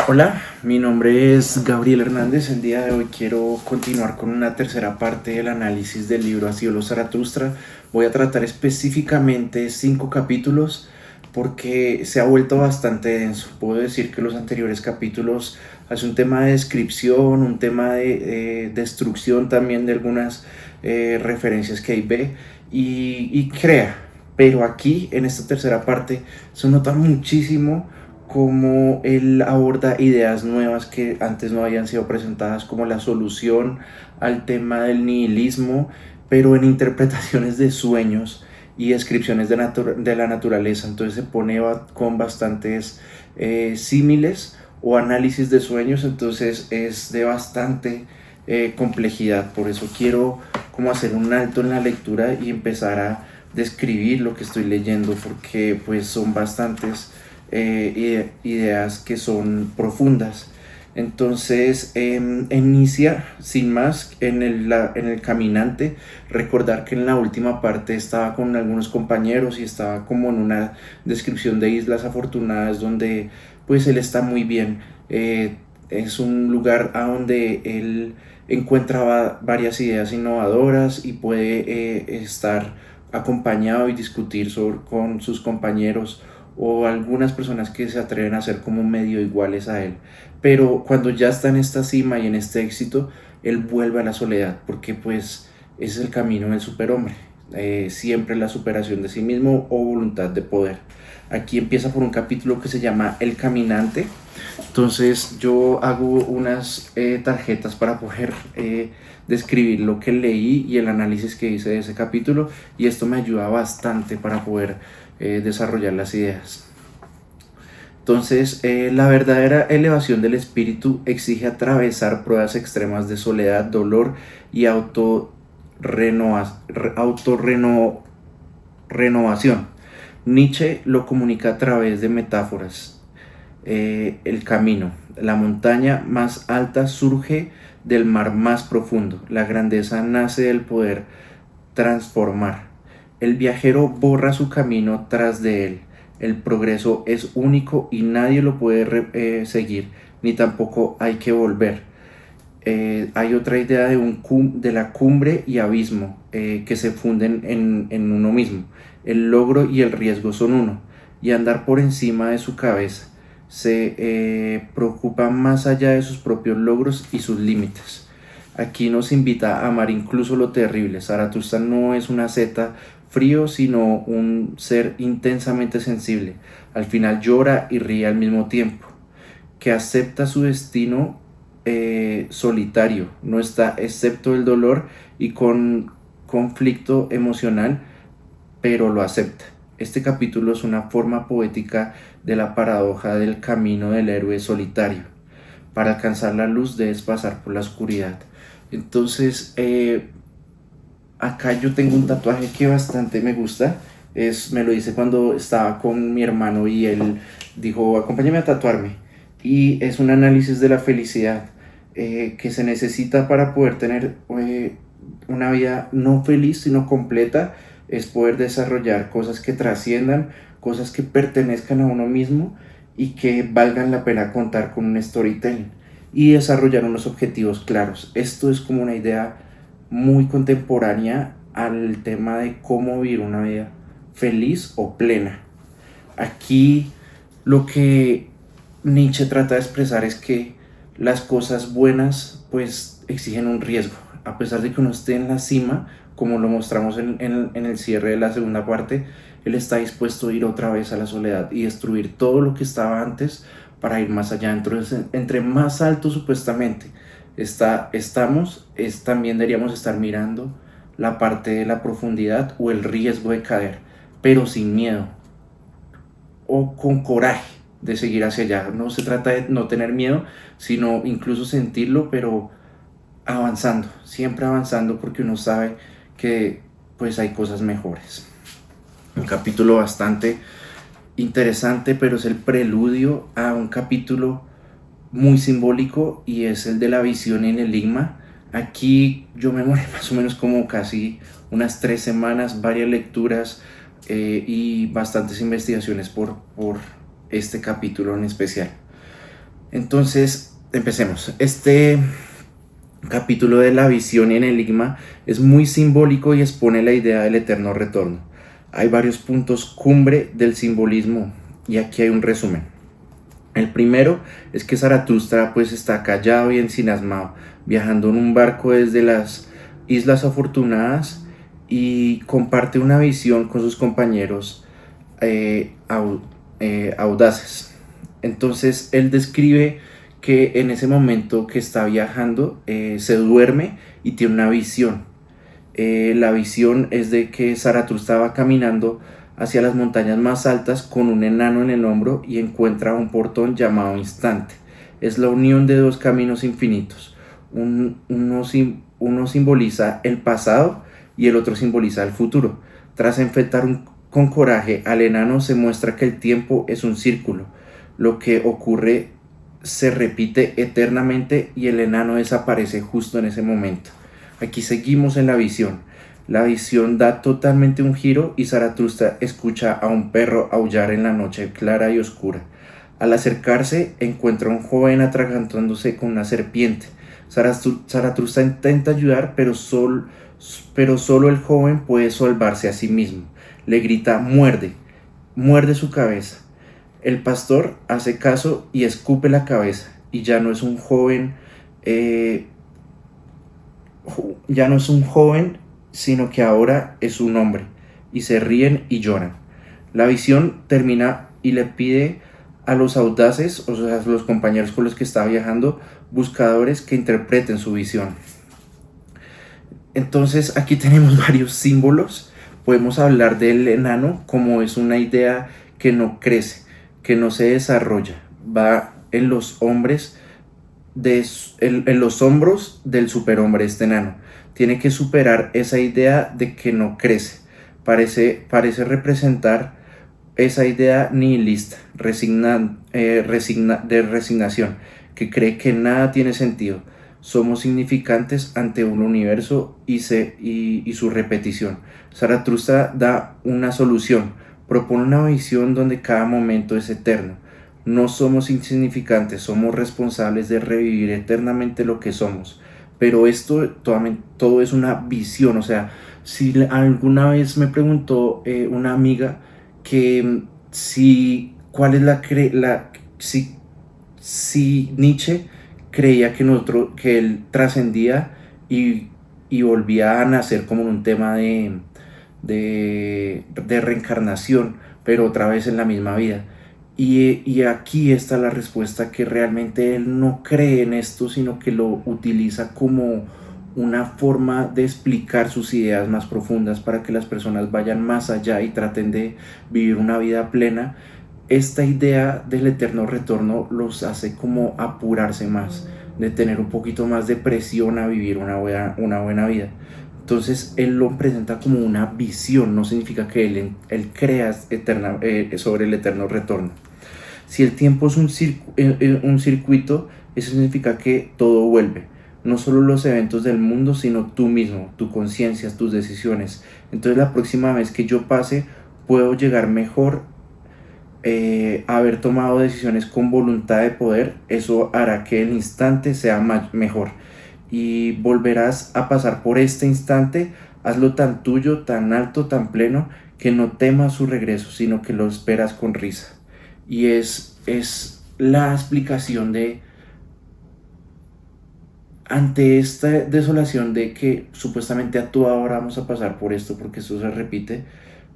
Hola, mi nombre es Gabriel Hernández. El día de hoy quiero continuar con una tercera parte del análisis del libro Así habló Zaratustra. Voy a tratar específicamente 5 capítulos porque se ha vuelto bastante denso. Puedo decir que los anteriores capítulos es un tema de descripción, un tema de destrucción también de algunas referencias que hay ve y crea. Pero aquí en esta tercera parte se nota muchísimo cómo él aborda ideas nuevas que antes no habían sido presentadas, como la solución al tema del nihilismo, pero en interpretaciones de sueños y descripciones de la naturaleza. Entonces se pone con bastantes símiles o análisis de sueños, entonces es de bastante complejidad. Por eso quiero como hacer un alto en la lectura y empezar a describir lo que estoy leyendo, porque pues son bastantes ideas que son profundas. Entonces inicia sin más en el caminante. Recordar que en la última parte estaba con algunos compañeros y estaba como en una descripción de islas afortunadas donde pues él está muy bien. Es un lugar a donde él encuentra varias ideas innovadoras y puede estar acompañado y discutir con sus compañeros o algunas personas que se atreven a ser como medio iguales a él. Pero cuando ya está en esta cima y en este éxito, él vuelve a la soledad, porque pues ese es el camino del superhombre. Siempre la superación de sí mismo o voluntad de poder. Aquí empieza por un capítulo que se llama El Caminante. Entonces yo hago unas tarjetas para poder describir lo que leí y el análisis que hice de ese capítulo, y esto me ayuda bastante para poder desarrollar las ideas. Entonces, la verdadera elevación del espíritu exige atravesar pruebas extremas de soledad, dolor y autorrenovación. Nietzsche lo comunica a través de metáforas. El camino, la montaña más alta surge del mar más profundo. La grandeza nace del poder transformar. El viajero borra su camino tras de él. El progreso es único y nadie lo puede seguir, ni tampoco hay que volver. Hay otra idea de la cumbre y abismo que se funden en uno mismo. El logro y el riesgo son uno, y andar por encima de su cabeza. Se preocupa más allá de sus propios logros y sus límites. Aquí nos invita a amar incluso lo terrible. Zaratustra no es una asceta frío, sino un ser intensamente sensible. Al final llora y ríe al mismo tiempo, que acepta su destino solitario, no está excepto el dolor y con conflicto emocional, pero lo acepta. Este capítulo es una forma poética de la paradoja del camino del héroe solitario. Para alcanzar la luz debes pasar por la oscuridad. Entonces, acá yo tengo un tatuaje que bastante me gusta. Me lo hice cuando estaba con mi hermano y él dijo, acompáñame a tatuarme. Y es un análisis de la felicidad que se necesita para poder tener una vida no feliz, sino completa. Es poder desarrollar cosas que trasciendan, cosas que pertenezcan a uno mismo y que valgan la pena contar con un storytelling y desarrollar unos objetivos claros. Esto es como una idea muy contemporánea al tema de cómo vivir una vida feliz o plena. Aquí lo que Nietzsche trata de expresar es que las cosas buenas pues exigen un riesgo. A pesar de que uno esté en la cima, como lo mostramos en el cierre de la segunda parte, él está dispuesto a ir otra vez a la soledad y destruir todo lo que estaba antes para ir más allá. Entonces, entre más alto supuestamente también deberíamos estar mirando la parte de la profundidad o el riesgo de caer, pero sin miedo o con coraje de seguir hacia allá. No se trata de no tener miedo, sino incluso sentirlo, pero avanzando, siempre avanzando, porque uno sabe que pues hay cosas mejores. Un capítulo bastante interesante, pero es el preludio a un capítulo muy simbólico, y es el de la visión y el enigma. Aquí yo me demoré más o menos como casi unas 3 semanas, varias lecturas y bastantes investigaciones por este capítulo en especial. Entonces, empecemos. Este capítulo de la visión y el enigma es muy simbólico y expone la idea del eterno retorno. Hay varios puntos cumbre del simbolismo y aquí hay un resumen. El primero es que Zaratustra pues está callado y ensimismado, viajando en un barco desde las Islas Afortunadas y comparte una visión con sus compañeros audaces. Entonces él describe que en ese momento que está viajando se duerme y tiene una visión. La visión es de que Zaratustra va caminando hacia las montañas más altas con un enano en el hombro y encuentra un portón llamado instante. Es la unión de dos caminos infinitos. Uno simboliza el pasado y el otro simboliza el futuro. Tras enfrentar con coraje al enano, se muestra que el tiempo es un círculo. Lo que ocurre se repite eternamente y el enano desaparece justo en ese momento. Aquí seguimos en la visión. La visión da totalmente un giro y Zaratustra escucha a un perro aullar en la noche clara y oscura. Al acercarse, encuentra a un joven atragantándose con una serpiente. Zaratustra intenta ayudar, pero solo el joven puede salvarse a sí mismo. Le grita: muerde, muerde su cabeza. El pastor hace caso y escupe la cabeza, y ya no es un joven, sino que ahora es un hombre, y se ríen y lloran. La visión termina y le pide a los audaces, o sea, a los compañeros con los que está viajando, buscadores, que interpreten su visión. Entonces aquí tenemos varios símbolos. Podemos hablar del enano como es una idea que no crece, que no se desarrolla, va en los hombres en los hombros del superhombre. Este enano tiene que superar esa idea de que no crece. Parece representar esa idea nihilista, de resignación, que cree que nada tiene sentido. Somos significantes ante un universo y su repetición. Zaratustra da una solución, propone una visión donde cada momento es eterno. No somos insignificantes, somos responsables de revivir eternamente lo que somos. Pero esto todo es una visión. O sea, si alguna vez me preguntó una amiga que cuál es si Nietzsche creía que él trascendía y, y volvía a nacer como en un tema de reencarnación, pero otra vez en la misma vida. Y aquí está la respuesta, que realmente él no cree en esto, sino que lo utiliza como una forma de explicar sus ideas más profundas para que las personas vayan más allá y traten de vivir una vida plena. Esta idea del eterno retorno los hace como apurarse más, de tener un poquito más de presión a vivir una buena vida. Entonces él lo presenta como una visión, no significa que él crea sobre el eterno retorno. Si el tiempo es un circuito, eso significa que todo vuelve. No solo los eventos del mundo, sino tú mismo, tu conciencia, tus decisiones. Entonces la próxima vez que yo pase, puedo llegar mejor, haber tomado decisiones con voluntad de poder. Eso hará que el instante sea mejor. Y volverás a pasar por este instante. Hazlo tan tuyo, tan alto, tan pleno, que no temas su regreso, sino que lo esperas con risa. Y es la explicación de, ante esta desolación de que supuestamente a toda hora vamos a pasar por esto, porque esto se repite,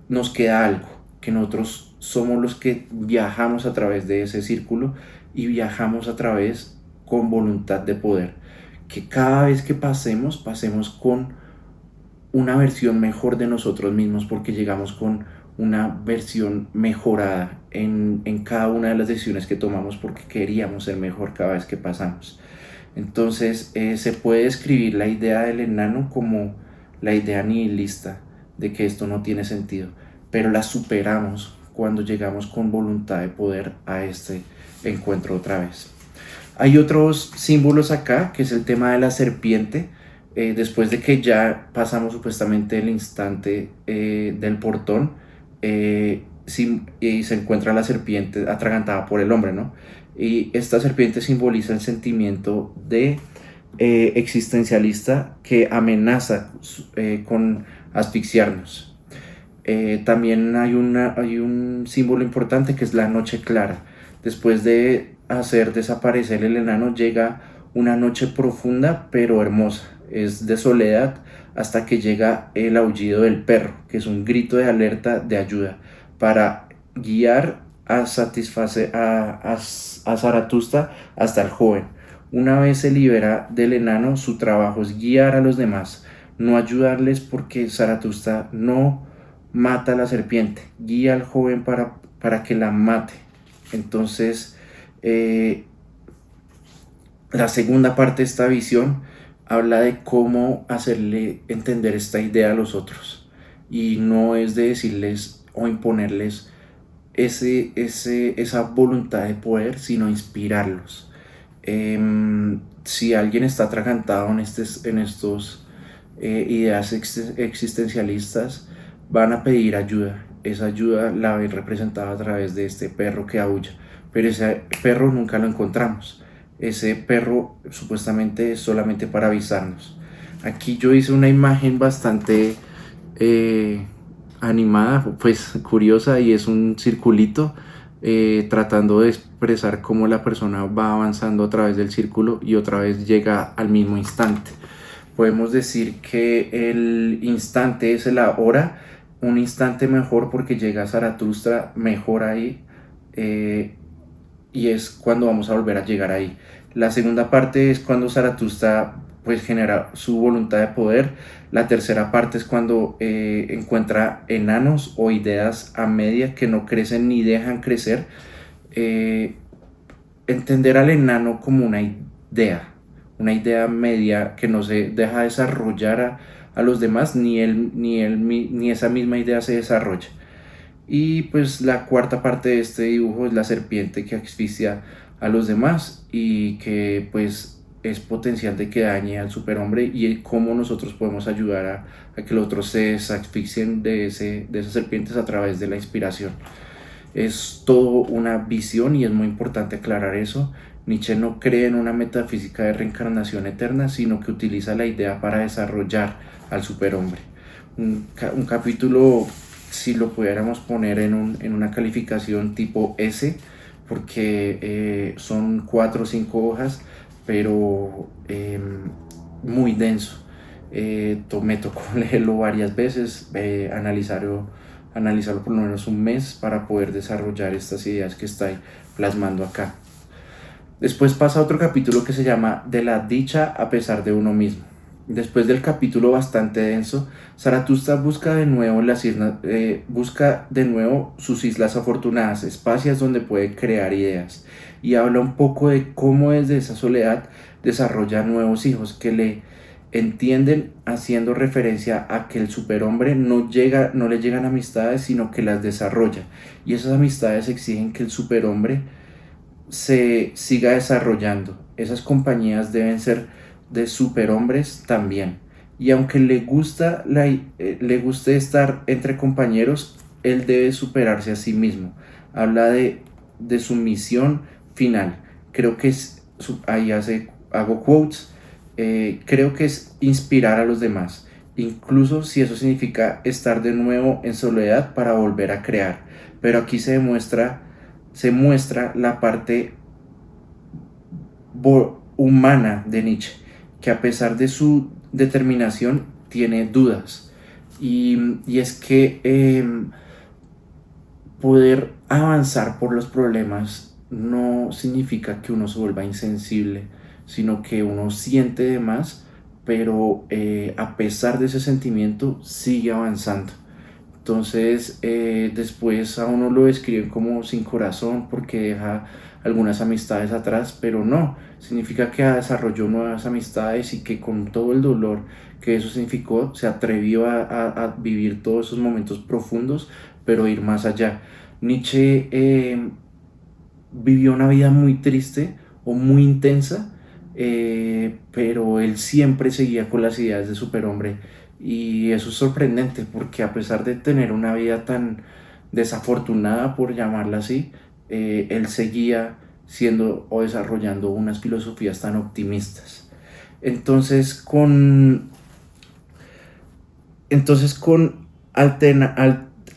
nos queda algo, que nosotros somos los que viajamos a través de ese círculo y viajamos a través con voluntad de poder. Que cada vez que pasemos con una versión mejor de nosotros mismos, porque llegamos con una versión mejorada en cada una de las decisiones que tomamos, porque queríamos ser mejor cada vez que pasamos. Entonces se puede describir la idea del enano como la idea nihilista de que esto no tiene sentido, pero la superamos cuando llegamos con voluntad de poder a este encuentro otra vez. Hay otros símbolos acá, que es el tema de la serpiente. Después de que ya pasamos supuestamente el instante del portón, y se encuentra la serpiente atragantada por el hombre, ¿no? Y esta serpiente simboliza el sentimiento de existencialista que amenaza con asfixiarnos. También hay un símbolo importante que es la noche clara. Después de hacer desaparecer el enano llega una noche profunda pero hermosa. Es de soledad hasta que llega el aullido del perro, que es un grito de alerta de ayuda para guiar a Zaratustra hasta el joven. Una vez se libera del enano, su trabajo es guiar a los demás, no ayudarles, porque Zaratustra no mata a la serpiente, guía al joven para que la mate. Entonces, la segunda parte de esta visión habla de cómo hacerle entender esta idea a los otros. Y no es de decirles o imponerles esa voluntad de poder, sino inspirarlos. Si alguien está atragantado en estos ideas existencialistas, van a pedir ayuda. Esa ayuda la ven representada a través de este perro que aúlla, pero ese perro nunca lo encontramos. Ese perro supuestamente es solamente para avisarnos. Aquí yo hice una imagen bastante animada, pues curiosa, y es un circulito tratando de expresar cómo la persona va avanzando a través del círculo y otra vez llega al mismo instante. Podemos decir que el instante es la hora, un instante mejor porque llega a Zaratustra mejor ahí, y es cuando vamos a volver a llegar ahí. La segunda parte es cuando Zaratustra pues genera su voluntad de poder. La tercera parte es cuando encuentra enanos o ideas a media que no crecen ni dejan crecer. Entender al enano como una idea media que no se deja desarrollar a los demás, ni esa misma idea se desarrolla. Y pues la cuarta parte de este dibujo es la serpiente que asfixia a los demás y que pues es potencial de que dañe al superhombre, y cómo nosotros podemos ayudar a que los otros se asfixien de esas serpientes a través de la inspiración. Es todo una visión y es muy importante aclarar eso. Nietzsche no cree en una metafísica de reencarnación eterna, sino que utiliza la idea para desarrollar al superhombre. Un capítulo, si lo pudiéramos poner en una calificación tipo S, porque son 4 o 5 hojas, pero muy denso. Me tocó leerlo varias veces, analizarlo por lo menos un mes para poder desarrollar estas ideas que está plasmando acá. Después pasa otro capítulo que se llama De la dicha a pesar de uno mismo. Después del capítulo bastante denso, Zaratustra busca de nuevo sus islas afortunadas, espacios donde puede crear ideas, y habla un poco de cómo desde esa soledad desarrolla nuevos hijos que le entienden, haciendo referencia a que el superhombre no le llegan amistades, sino que las desarrolla, y esas amistades exigen que el superhombre se siga desarrollando. Esas compañías deben ser de superhombres también. Y aunque le guste estar entre compañeros, él debe superarse a sí mismo. Habla de su misión final. Creo que hago quotes. Creo que es inspirar a los demás, incluso si eso significa estar de nuevo en soledad para volver a crear. Pero aquí se muestra la parte humana de Nietzsche, que a pesar de su determinación tiene dudas, y es que poder avanzar por los problemas no significa que uno se vuelva insensible, sino que uno siente de más, pero a pesar de ese sentimiento sigue avanzando. Entonces después a uno lo describen como sin corazón porque deja algunas amistades atrás, pero no, significa que desarrolló nuevas amistades y que con todo el dolor que eso significó se atrevió a vivir todos esos momentos profundos, pero ir más allá. Nietzsche vivió una vida muy triste o muy intensa, pero él siempre seguía con las ideas de superhombre, y eso es sorprendente porque a pesar de tener una vida tan desafortunada, por llamarla así, él siendo o desarrollando unas filosofías tan optimistas. Entonces con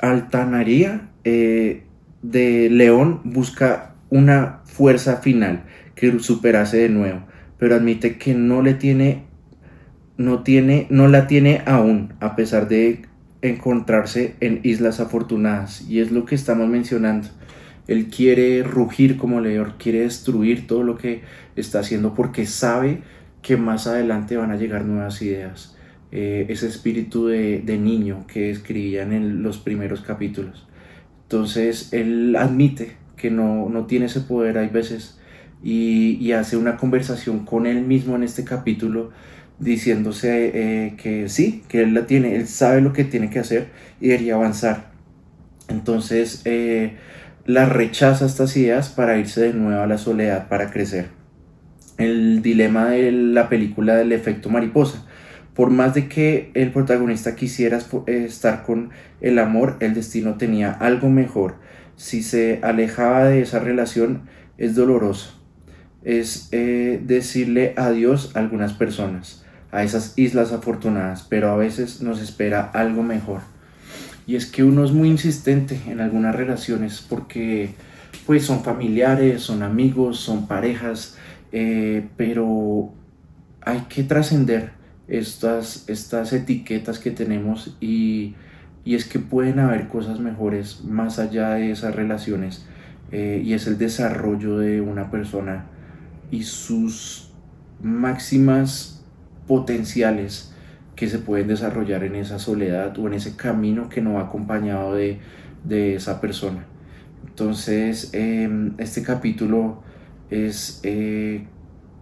Altanería de León busca una fuerza final que superase de nuevo, pero admite que no la tiene aún, a pesar de encontrarse en Islas Afortunadas. Y es lo que estamos mencionando. Él quiere rugir como león, quiere destruir todo lo que está haciendo porque sabe que más adelante van a llegar nuevas ideas. Ese espíritu de niño que escribían en los primeros capítulos. Entonces él admite que no tiene ese poder, hay veces, y hace una conversación con él mismo en este capítulo, diciéndose que sí, que él la tiene, él sabe lo que tiene que hacer y debería avanzar. Entonces la rechaza estas ideas para irse de nuevo a la soledad, para crecer. El dilema de la película del efecto mariposa. Por más de que el protagonista quisiera estar con el amor, el destino tenía algo mejor. Si se alejaba de esa relación, es doloroso. Es decirle adiós a algunas personas, a esas islas afortunadas, pero a veces nos espera algo mejor. Y es que uno es muy insistente en algunas relaciones porque pues son familiares, son amigos, son parejas, pero hay que trascender estas etiquetas que tenemos y es que pueden haber cosas mejores más allá de esas relaciones, y es el desarrollo de una persona y sus máximas potenciales que se pueden desarrollar en esa soledad o en ese camino que no va acompañado de esa persona. Entonces, este capítulo es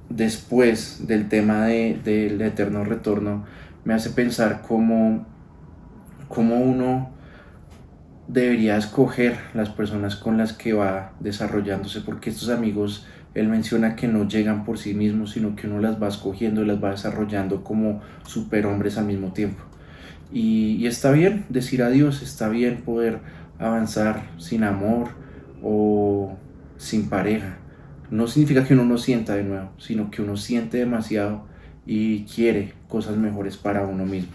después del tema del eterno retorno, me hace pensar cómo uno debería escoger las personas con las que va desarrollándose, porque estos amigos, él menciona que no llegan por sí mismos, sino que uno las va escogiendo y las va desarrollando como superhombres al mismo tiempo. Y está bien decir adiós, está bien poder avanzar sin amor o sin pareja. No significa que uno no sienta de nuevo, sino que uno siente demasiado y quiere cosas mejores para uno mismo.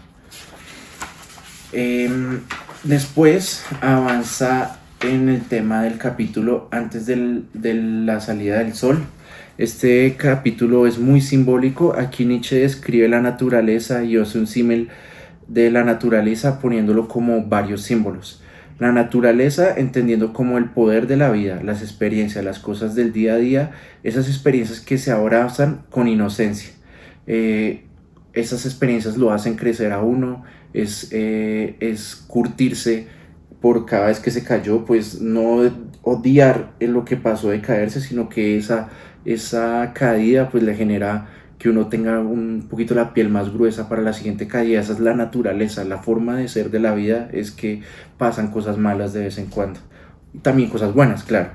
Después avanza en el tema del capítulo antes de la salida del sol. Este capítulo es muy simbólico. Aquí Nietzsche describe la naturaleza y hace un símil de la naturaleza poniéndolo como varios símbolos. La naturaleza entendiendo como el poder de la vida, las experiencias, las cosas del día a día, esas experiencias que se abrazan con inocencia. Esas experiencias lo hacen crecer a uno, es curtirse por cada vez que se cayó, pues no odiar en lo que pasó de caerse, sino que esa caída pues le genera que uno tenga un poquito la piel más gruesa para la siguiente caída. Esa es la naturaleza, la forma de ser de la vida es que pasan cosas malas de vez en cuando. Y también cosas buenas, claro.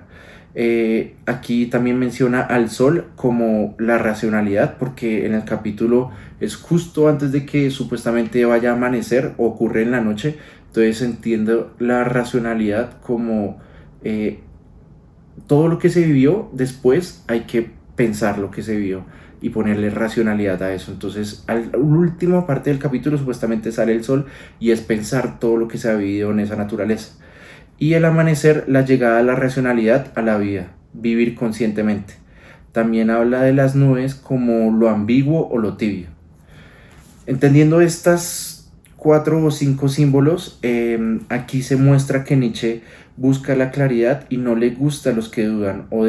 Aquí también menciona al sol como la racionalidad, porque en el capítulo es justo antes de que supuestamente vaya a amanecer, ocurre en la noche. Entonces entiendo la racionalidad como todo lo que se vivió después hay que pensar lo que se vivió y ponerle racionalidad a eso. Entonces, a la última parte del capítulo supuestamente sale el sol y es pensar todo lo que se ha vivido en esa naturaleza. Y el amanecer, la llegada a la racionalidad a la vida, vivir conscientemente. También habla de las nubes como lo ambiguo o lo tibio. Entendiendo estas 4 o 5 símbolos, aquí se muestra que Nietzsche busca la claridad y no le gusta a los que dudan o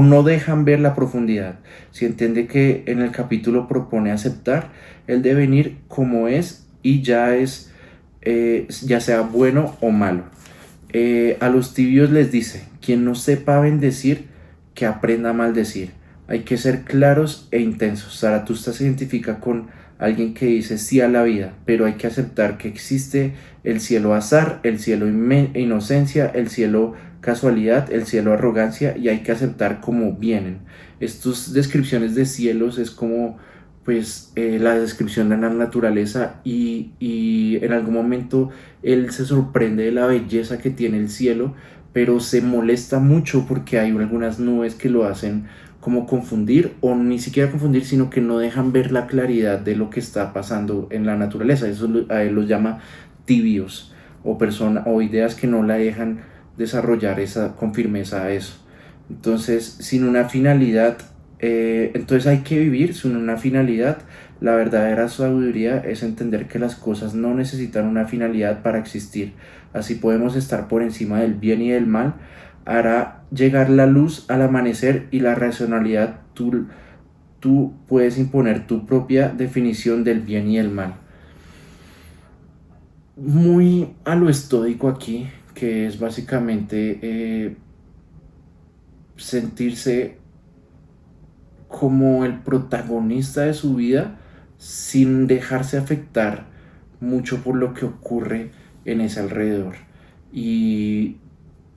no dejan ver la profundidad. Si entiende que en el capítulo propone aceptar el devenir como es y ya sea bueno o malo. A los tibios les dice: quien no sepa bendecir, que aprenda a maldecir. Hay que ser claros e intensos. Zaratustra se identifica con alguien que dice sí a la vida, pero hay que aceptar que existe el cielo azar, el cielo inocencia, el cielo casualidad, el cielo arrogancia, y hay que aceptar como vienen. Estas descripciones de cielos es como pues la descripción de la naturaleza y en algún momento él se sorprende de la belleza que tiene el cielo, pero se molesta mucho porque hay algunas nubes que lo hacen como confundir, o ni siquiera confundir, sino que no dejan ver la claridad de lo que está pasando en la naturaleza. Eso a él los llama tibios, o ideas que no la dejan desarrollar con firmeza a eso. Entonces, sin una finalidad, entonces hay que vivir sin una finalidad. La verdadera sabiduría es entender que las cosas no necesitan una finalidad para existir. Así podemos estar por encima del bien y del mal. Hará llegar la luz al amanecer y la racionalidad. Tú puedes imponer tu propia definición del bien y el mal. Muy a lo estoico aquí, que es básicamente sentirse como el protagonista de su vida sin dejarse afectar mucho por lo que ocurre en ese alrededor. Y,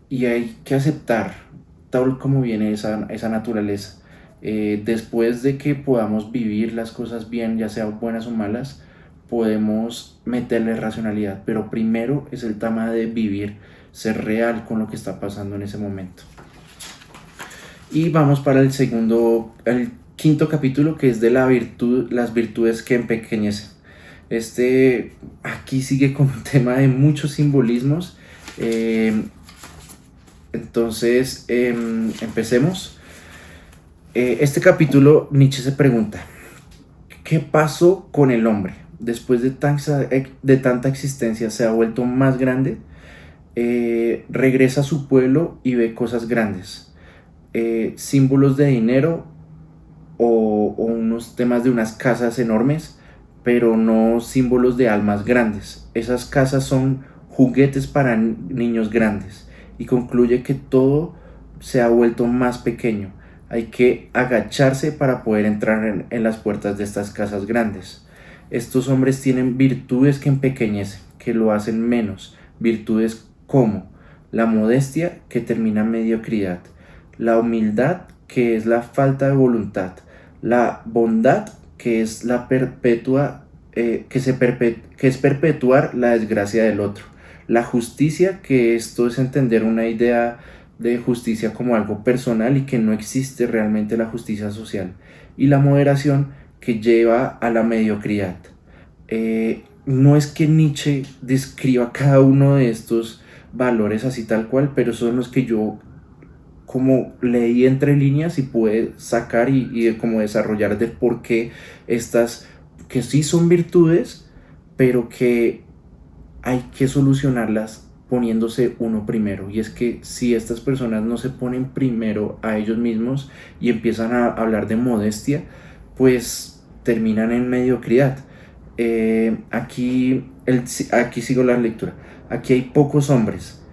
y hay que aceptar tal como viene esa naturaleza. Después de que podamos vivir las cosas bien, ya sean buenas o malas, podemos meterle racionalidad, pero primero es el tema de vivir, ser real con lo que está pasando en ese momento. Y vamos para el quinto capítulo, que es de las virtudes que empequeñecen. Aquí sigue con un tema de muchos simbolismos. Entonces, empecemos. Este capítulo, Nietzsche se pregunta, ¿qué pasó con el hombre? Después de tanta existencia, ¿se ha vuelto más grande? Regresa a su pueblo y ve cosas grandes. Símbolos de dinero o unos temas de unas casas enormes, pero no símbolos de almas grandes. Esas casas son juguetes para niños grandes, y concluye que todo se ha vuelto más pequeño. Hay que agacharse para poder entrar en las puertas de estas casas grandes. Estos hombres tienen virtudes que empequeñecen, que lo hacen menos. Virtudes como la modestia, que termina en mediocridad; la humildad, que es la falta de voluntad; la bondad, que es que es perpetuar la desgracia del otro; la justicia, que esto es entender una idea de justicia como algo personal y que no existe realmente la justicia social; y la moderación, que lleva a la mediocridad. No es que Nietzsche describa cada uno de estos valores así tal cual, pero son los que yo como leí entre líneas y pude sacar y como desarrollar de por qué estas, que sí son virtudes, pero que hay que solucionarlas poniéndose uno primero. Y es que si estas personas no se ponen primero a ellos mismos y empiezan a hablar de modestia, pues terminan en mediocridad. Aquí sigo la lectura. Aquí hay pocos hombres.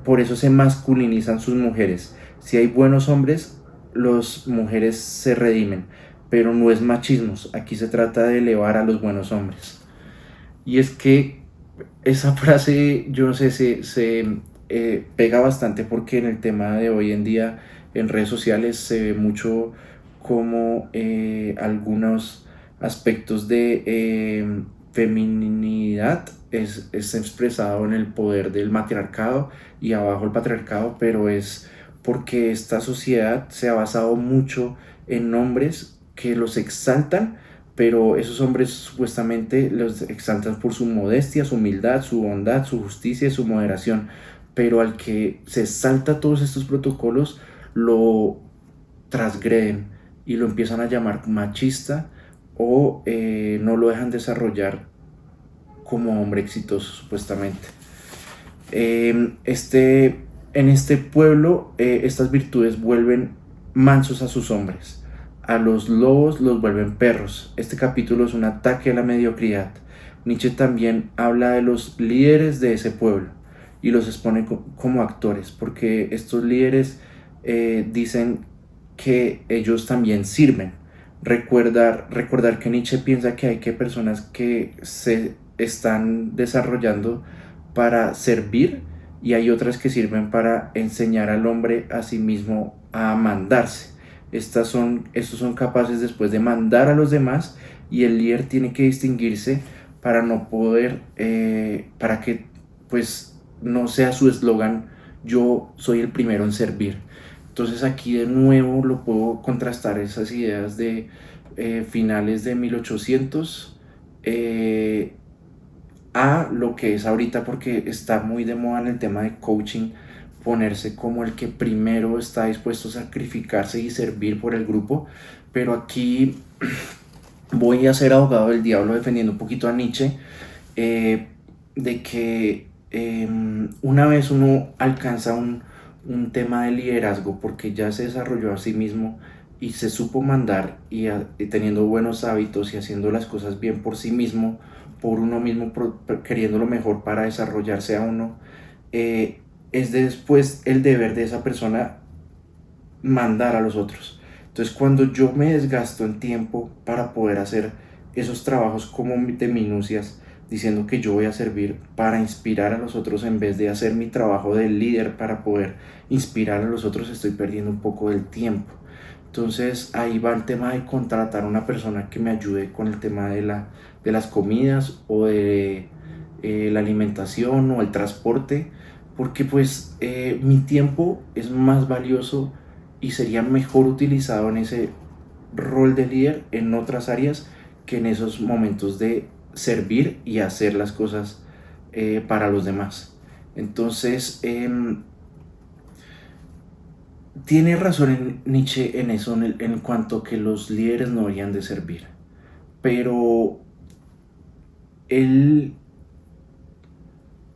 Por eso se masculinizan sus mujeres. Si hay buenos hombres, las mujeres se redimen, pero no es machismo. Aquí se trata de elevar a los buenos hombres. Y es que esa frase, yo no sé, se pega bastante, porque en el tema de hoy en día en redes sociales se ve mucho como algunos aspectos de feminidad es expresado en el poder del matriarcado y abajo el patriarcado, pero es porque esta sociedad se ha basado mucho en hombres que los exaltan, pero esos hombres supuestamente los exaltan por su modestia, su humildad, su bondad, su justicia y su moderación, pero al que se salta todos estos protocolos lo transgreden y lo empiezan a llamar machista, o no lo dejan desarrollar como hombre exitoso supuestamente. En este pueblo estas virtudes vuelven mansos a sus hombres, a los lobos los vuelven perros. Este capítulo es un ataque a la mediocridad. Nietzsche también habla de los líderes de ese pueblo y los expone como actores, porque estos líderes dicen que ellos también sirven. Recordar que Nietzsche piensa que hay personas que se están desarrollando para servir, y hay otras que sirven para enseñar al hombre a sí mismo a mandarse. Estos son capaces después de mandar a los demás, y el líder tiene que distinguirse para no poder, para que pues no sea su eslogan, yo soy el primero en servir. Entonces aquí de nuevo lo puedo contrastar esas ideas de finales de 1800 a lo que es ahorita, porque está muy de moda en el tema de coaching ponerse como el que primero está dispuesto a sacrificarse y servir por el grupo. Pero aquí voy a ser abogado del diablo defendiendo un poquito a Nietzsche, eh, de que una vez uno alcanza un tema de liderazgo porque ya se desarrolló a sí mismo y se supo mandar y teniendo buenos hábitos y haciendo las cosas bien por sí mismo, por uno mismo, queriendo lo mejor para desarrollarse a uno, es después el deber de esa persona mandar a los otros. Entonces cuando yo me desgasto en tiempo para poder hacer esos trabajos como de minucias, diciendo que yo voy a servir para inspirar a los otros en vez de hacer mi trabajo de líder para poder inspirar a los otros, estoy perdiendo un poco del tiempo. Entonces ahí va el tema de contratar a una persona que me ayude con el tema de las comidas o de la alimentación o el transporte, porque pues mi tiempo es más valioso y sería mejor utilizado en ese rol de líder en otras áreas que en esos momentos de servir y hacer las cosas para los demás. Entonces, tiene razón en Nietzsche en eso, en cuanto que los líderes no deberían de servir. Pero él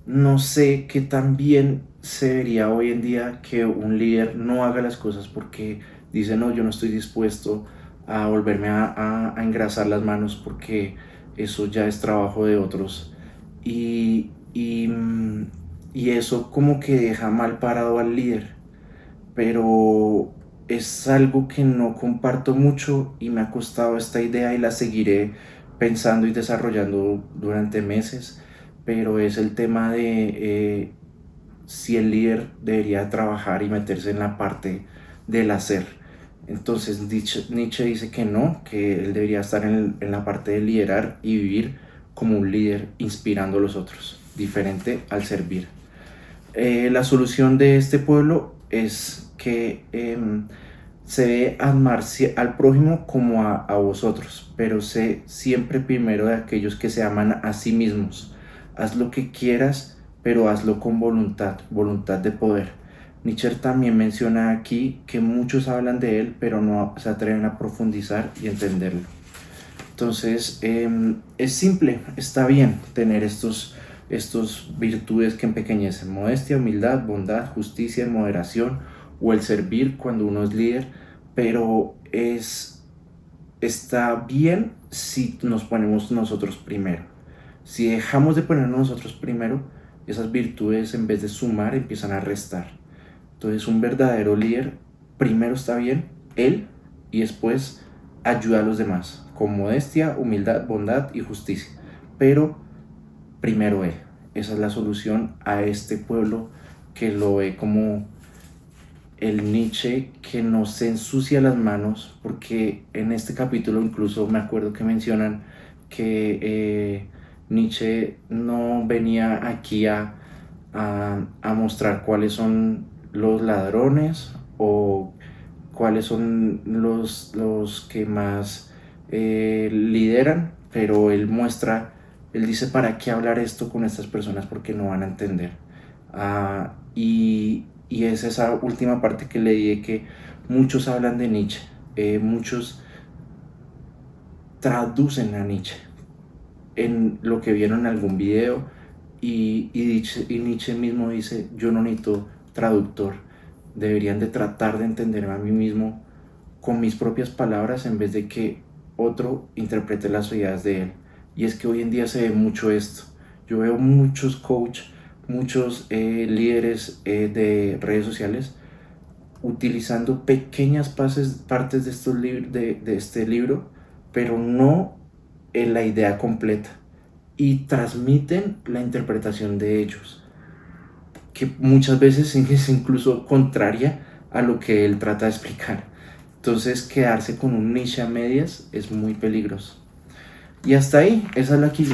no sé qué tan bien se vería hoy en día que un líder no haga las cosas porque dice, no, yo no estoy dispuesto a volverme a engrasar las manos porque eso ya es trabajo de otros. Y, y, y eso como que deja mal parado al líder, pero es algo que no comparto mucho y me ha costado esta idea y la seguiré pensando y desarrollando durante meses, pero es el tema de si el líder debería trabajar y meterse en la parte del hacer. Entonces Nietzsche dice que no, que él debería estar en la parte de liderar y vivir como un líder inspirando a los otros, diferente al servir. La solución de este pueblo es que se debe amar al prójimo como a vosotros, pero sé siempre primero de aquellos que se aman a sí mismos. Haz lo que quieras, pero hazlo con voluntad, voluntad de poder. Nietzsche también menciona aquí que muchos hablan de él, pero no se atreven a profundizar y entenderlo. Entonces, es simple, está bien tener estos virtudes que empequeñecen: modestia, humildad, bondad, justicia, moderación o el servir cuando uno es líder, pero está bien si nos ponemos nosotros primero. Si dejamos de ponernos nosotros primero, esas virtudes en vez de sumar empiezan a restar. Entonces un verdadero líder primero está bien, él, y después ayuda a los demás con modestia, humildad, bondad y justicia. Pero primero él. Esa es la solución a este pueblo que lo ve como el Nietzsche que no se ensucia las manos, porque en este capítulo incluso me acuerdo que mencionan que Nietzsche no venía aquí a mostrar cuáles son los ladrones o cuáles son los que más lideran, pero él dice, ¿para qué hablar esto con estas personas? Porque no van a entender. Y es esa última parte que le dije, que muchos hablan de Nietzsche, muchos traducen a Nietzsche en lo que vieron en algún video y Nietzsche mismo dice, yo no necesito traductor, deberían de tratar de entenderme a mí mismo con mis propias palabras en vez de que otro interprete las ideas de él. Y es que hoy en día se ve mucho esto. Yo veo muchos coaches, muchos líderes de redes sociales utilizando pequeñas partes de, de este libro, pero no en la idea completa. Y transmiten la interpretación de ellos, que muchas veces es incluso contraria a lo que él trata de explicar. Entonces quedarse con un niche a medias es muy peligroso. Y hasta ahí, esa es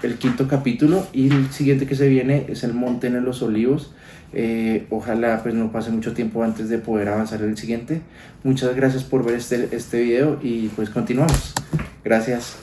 el quinto capítulo, y el siguiente que se viene es el Monte en los Olivos. Ojalá pues no pase mucho tiempo antes de poder avanzar en el siguiente. Muchas gracias por ver este video y pues continuamos. Gracias.